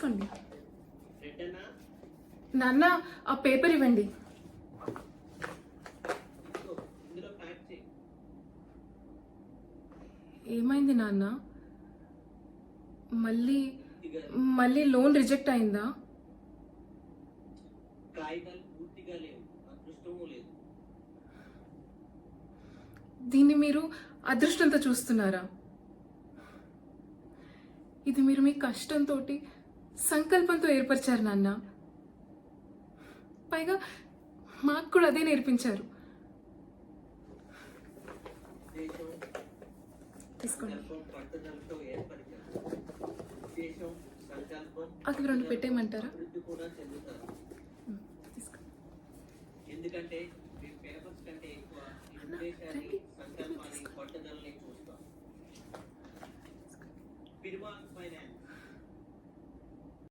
తీసుకోండి. నాన్న ఆ పేపర్ ఇవ్వండి. ఏమైంది నాన్న? మళ్ళీ మళ్ళీ లోన్ రిజెక్ట్ అయిందా? దీన్ని మీరు అదృష్టంతో చూస్తున్నారా? ఇది మీరు మీ కష్టంతో సంకల్పంతో ఏర్పరిచారు నాన్న. పైగా మాకు కూడా అదే నేర్పించారు. తీసుకోండి. అవి 2 పెట్టేయమంటారా? తీసుకోండి. ఎందుకంటే పేపర్స్ కంటే ఎక్కువ ఉద్దేశాన్ని సంకల్పాన్ని పట్టుదలని చూస్తాం. ఫైనాన్స్